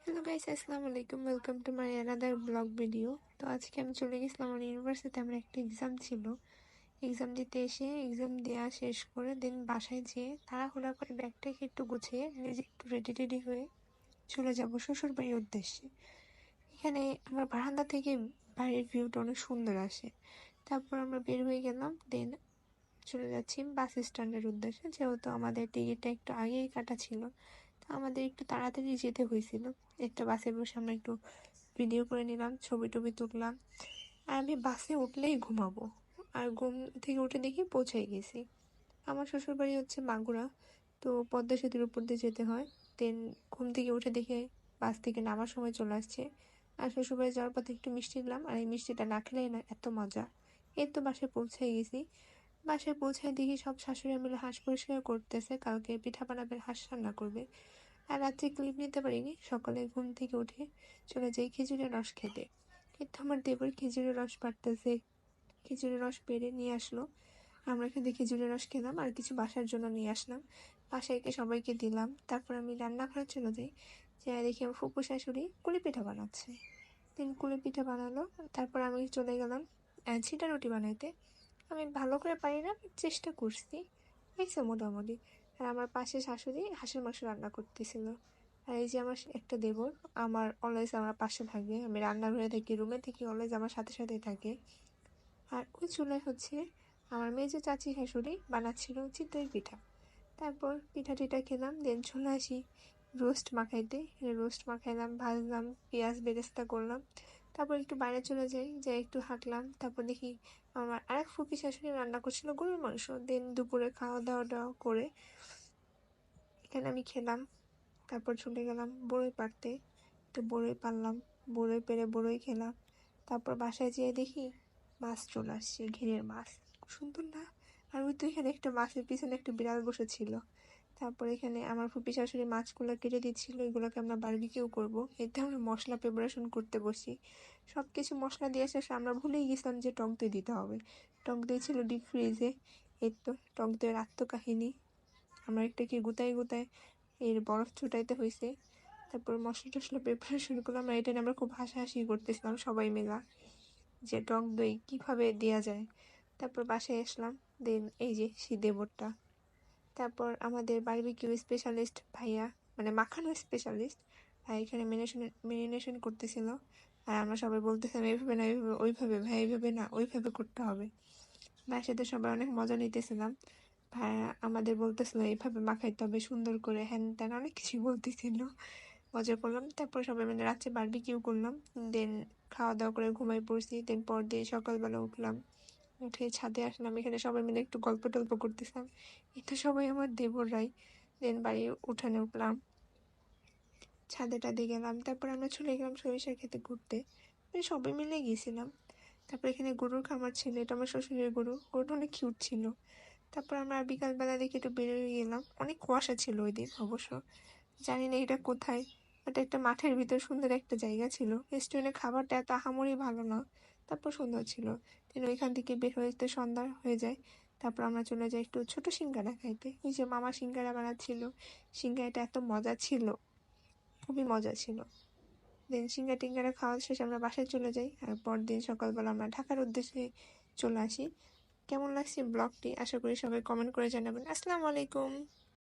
Hello guys, আসসালামু আলাইকুম। Welcome to my another blog video. তো আজকে আমি চলে গেছিলাম আমার ইউনিভার্সিটিতে। আমার একটা এক্সাম ছিল। এক্সাম দিতে এসে এক্সাম দেওয়া শেষ করে দেন বাসায় যেয়ে তাড়াহুড়া করে ব্যাগটাকে একটু গুছিয়ে নিজে একটু রেডি টেডি হয়ে চলে যাব শ্বশুর বাড়ির উদ্দেশ্যে। এখানে আমার বারান্দা থেকে বাড়ির ভিউটা অনেক সুন্দর আসে। তারপর আমরা বের হয়ে গেলাম। দেন চলে যাচ্ছি বাস স্ট্যান্ডের উদ্দেশ্যে, যেহেতু আমাদের টিকিটটা একটু আগেই কাটা ছিল। তো আমাদের একটু তাড়াতাড়ি যেতে হয়েছিল। একটা বাসে বসে আমরা একটু ভিডিও করে নিলাম, ছবি টবি তুললাম। আর আমি বাসে উঠলেই ঘুমাবো। আর ঘুম থেকে উঠে দেখি পৌঁছে গেছি। আমার শ্বশুরবাড়ি হচ্ছে মাগুরা। তো পদ্মা সেতুর উপর দিয়ে যেতে হয়। দেন ঘুম থেকে উঠে দেখে বাস থেকে নামার সময় চলে আসছে। আর শ্বশুরবাড়ি যাওয়ার পথে একটু মিষ্টি নিলাম, আর এই মিষ্টিটা না খেলেই না, এত মজা। এই তো বাসায় পৌঁছে গেছি। বাসায় পৌঁছায় দেখি সব শাশুড়ি মিলে হাঁস পরিষ্কার করতেছে, কালকে পিঠা বানাবে, হাঁস রান্না করবে। আর রাত্রে ক্লিপ নিতে পারিনি, সকালে ঘুম থেকে উঠে চলে যাই খেজুরের রস খেতে। কিন্তু আমার দেবর খেজুরের রস পাড়তেছে, খেজুরের রস পেড়ে নিয়ে আসলো। আমরা এখানে খেজুরের রস খেলাম আর কিছু বাসার জন্য নিয়ে আসলাম। বাসায় একে সবাইকে দিলাম। তারপর আমি রান্নাঘরে চলে যাই, যে দেখি আমার ফুপু শাশুড়ি কুলি পিঠা বানাচ্ছে। কুলি পিঠা বানালো। তারপর আমি চলে গেলাম ছিটা রুটি বানাইতে। আমি ভালো করে পারি না, চেষ্টা করছি, হয়েছে মোটামুটি। আর আমার পাশে শাশুড়ি হাঁসের মাংস রান্না করতেছিল। আর এই যে আমার একটা দেবর, আমার অলওয়েজ আমার পাশে থাকে। আমি রান্নাঘরে থাকি, রুমে থেকে অলওয়েজ আমার সাথে সাথেই থাকে। আর ওই চুলায় হচ্ছে আমার মেজো চাচি শাশুড়ি বানাচ্ছিল চিতই পিঠা। তারপর পিঠা টিঠা খেলাম। দেন চলে আসি রোস্ট মাখাইতে। রোস্ট মাখাইলাম, ভাজলাম, পেঁয়াজ বেরেস্তা করলাম। তারপর একটু বাইরে চলে যাই, যাই একটু হাঁটলাম। তারপর দেখি আমার আরেক ফুপি শাশুড়ি রান্না করছিল গরুর মাংস। দেন দুপুরে খাওয়া দাওয়া করে এখানে আমি খেলাম। তারপর চলে গেলাম বড়ই পাড়তে, একটু বড়ই পারলাম, বড়ই পেড়ে বড়ই খেলাম। তারপর বাসায় যেয়ে দেখি মাছ চলে আসছে, ঘেরের মাছ, খুব সুন্দর না? আর ওই তো এখানে একটা মাছের পিছনে একটা বিড়াল বসেছিল। তারপর এখানে আমার ফুপি শাশুড়ি মাছগুলো কেটে দিচ্ছিল, এগুলোকে আমরা বারবিকিউ করবো। এতে আমরা মশলা প্রিপারেশন করতে বসি। সব কিছু মশলা দিয়ে শেষে আমরা ভুলেই গেছিলাম যে টক দই দিতে হবে। টক দই ছিল ডিপ ফ্রিজে। এই তো টক দইয়ের আত্মকাহিনী। আমরা একটা কি গুতাই গুতায় এর বরফ ছুটাইতে হয়েছে। তারপর মশলা টশলা প্রিপারেশন করলাম। আমরা এটা নিয়ে আমরা খুব হাসাহাসি করতেছিলাম সবাই মিলা, যে টক দই কীভাবে দেওয়া যায়। তারপর বাসায় আসলাম। দেন এই যে সেই দেবরটা। তারপর আমাদের বারবিকিউ স্পেশালিস্ট ভাইয়া, মানে মাখানো স্পেশালিস্ট ভাই এখানে মেরিনেশন করতেছিল। আর আমরা সবাই বলতেছিলাম এইভাবে না, এইভাবে ওইভাবে, ভাই এইভাবে না ওইভাবে করতে হবে। ভাইয়ের সাথে সবাই অনেক মজা নিতেছিলাম। ভাইয়া আমাদের বলতেছিল এইভাবে মাখাইতে হবে সুন্দর করে, হ্যান ত্যান অনেক কিছুই বলতেছিল। মজা করলাম। তারপর সবাই মিলে রাত্রে বারবিকিউ করলাম। দেন খাওয়া দাওয়া করে ঘুমাই পড়ছি। দেন পর দিয়ে সকালবেলা উঠলাম, উঠে ছাদে আসলাম। এখানে সবাই মিলে একটু গল্প টল্প করতেছিলাম। এটা সবাই আমার দেবররাই। দেন বাড়ির উঠানে উঠলাম, ছাদে টাদে গেলাম। তারপর আমরা চলে গেলাম সরিষা খেতে ঘুরতে। সবাই মিলে গিয়েছিলাম। তারপর এখানে গরুর খামার ছিল, এটা আমার শ্বশুরের গরু। গরুটা অনেক কিউট ছিল। তারপর আমরা বিকালবেলা দেখে একটু বেরোয় গেলাম। অনেক কুয়াশা ছিল ওই দিন অবশ্য, জানি না এটা কোথায়, বাট একটা মাঠের ভিতর সুন্দর একটা জায়গা ছিল। রেস্টুরেন্টের খাবারটা এত আহামরি ভালো না, তারপর সুন্দর ছিল। দেন ওইখান থেকে বের হতে সন্ধ্যা হয়ে যায়। তারপর আমরা চলে যাই একটু ছোট সিঙ্গারা খাইতে। ওই যে মামা সিঙ্গারা বানাচ্ছিল, সিঙ্গারাটা এত মজা ছিল, খুবই মজা ছিল। দেন সিঙ্গারা টিঙ্গারা খাওয়া শেষে আমরা বাসায় চলে যাই। আর পরদিন সকালবেলা আমরা ঢাকার উদ্দেশ্যে চলে আসি। কেমন লাগছে ব্লগটি আশা করি সবাই কমেন্ট করে জানাবেন। আসসালামু আলাইকুম।